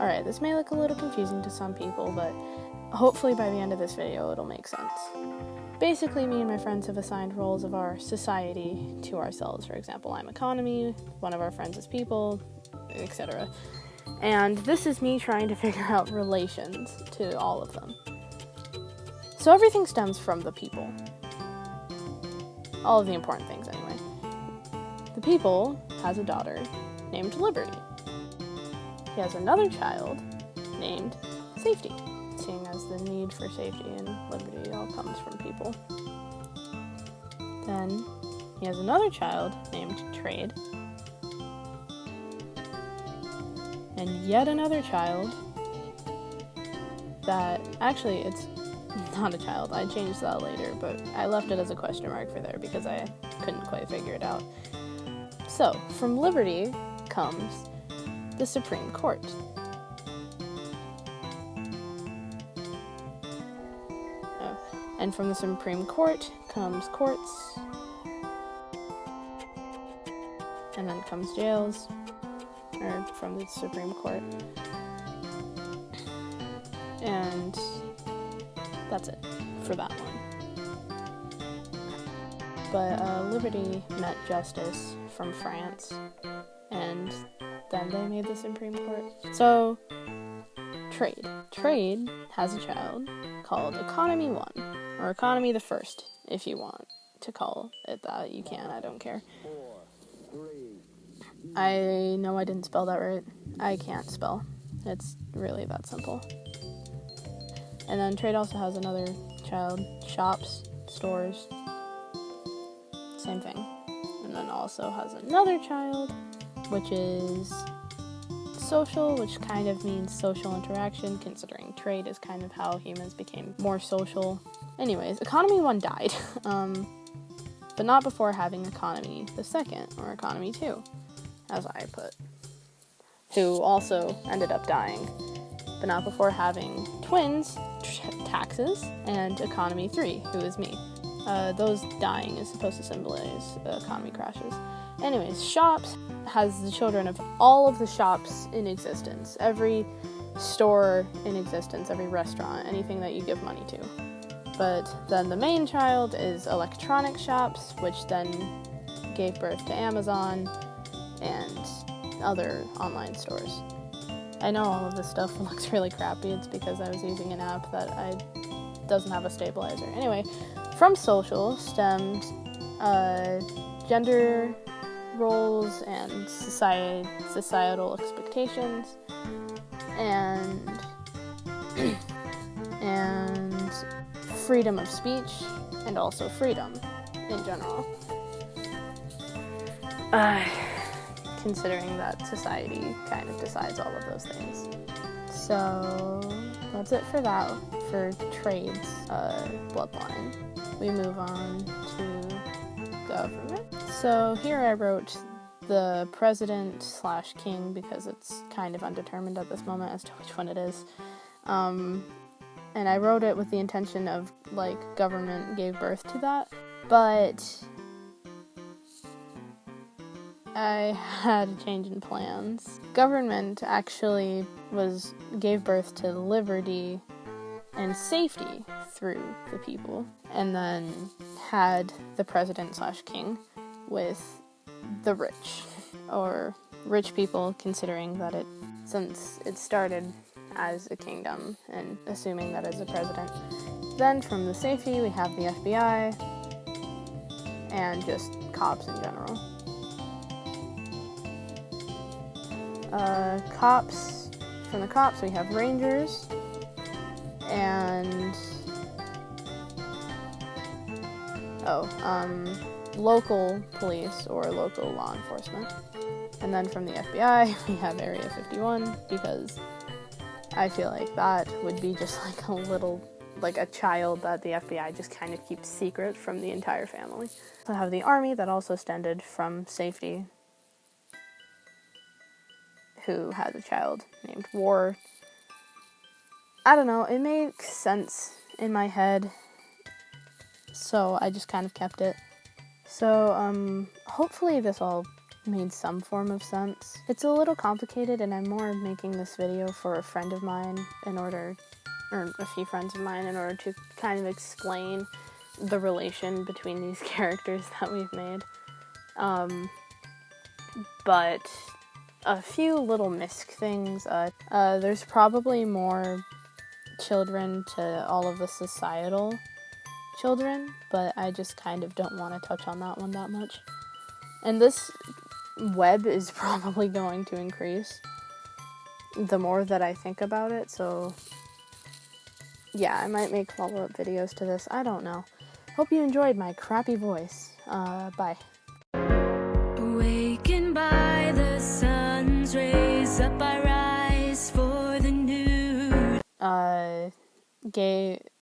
Alright, this may look a little confusing to some people, but hopefully by the end of this video it'll make sense. Basically, me and my friends have assigned roles of our society to ourselves. For example, I'm economy, one of our friends is people, etc. And this is me trying to figure out relations to all of them. So everything stems from the people. All of the important things, anyway. The people has a daughter named Liberty. He has another child named Safety, seeing as the need for safety and liberty all comes from people. Then he has another child named Trade, and yet another child that, actually it's not a child, I changed that later, but I left it as a question mark for there because I couldn't quite figure it out. So, from Liberty comes the Supreme Court. And from the Supreme Court comes courts, and then comes jails, or from the Supreme Court, and that's it for that one. But Liberty met justice from France, and then they made the Supreme Court. So, Trade has a child called Economy 1. Or Economy the First, if you want to call it that. You can, I don't care. I know I didn't spell that right. I can't spell. It's really that simple. And then Trade also has another child, Shops, Stores, same thing. And then also has another child, which is Social, which kind of means social interaction, considering trade is kind of how humans became more social. Anyways, Economy 1 died, but not before having Economy the Second, or Economy 2, as I put, who also ended up dying, but not before having twins, Taxes, and Economy 3, who is me. Those dying is supposed to symbolize economy crashes. Anyways, Shops has the children of all of the shops in existence. Every store in existence, every restaurant, anything that you give money to. But then the main child is Electronic Shops, which then gave birth to Amazon and other online stores. I know all of this stuff looks really crappy. It's because I was using an app that doesn't have a stabilizer. Anyway, from Social stemmed gender roles and societal expectations, and freedom of speech, and also freedom in general. Considering that society kind of decides all of those things. So that's it for that, for Trade's bloodline. We move on to government. So here I wrote the president/king because it's kind of undetermined at this moment as to which one it is. And I wrote it with the intention of, like, government gave birth to that. But I had a change in plans. Government actually gave birth to liberty and safety through the people, and then had the president/king with the rich, or rich people, considering that since it started as a kingdom, and assuming that as a president. Then from the safety, we have the FBI, and just cops in general. From the cops, we have rangers, and local police or local law enforcement. And then from the FBI, we have Area 51, because I feel like that would be just like a child that the FBI just kind of keeps secret from the entire family. So I have the Army that also stemmed from safety, who has a child named War. I don't know, it makes sense in my head, so I just kind of kept it. So, hopefully this all made some form of sense. It's a little complicated, and I'm more making this video for a friend of mine or a few friends of mine, in order to kind of explain the relation between these characters that we've made. But a few little misc things. There's probably more children to all of the societal children, but I just kind of don't want to touch on that one that much. And this web is probably going to increase the more that I think about it, so yeah, I might make follow-up videos to this. I don't know. Hope you enjoyed my crappy voice. Bye. Awakened by the sun's rays, up I rise for the new. Gay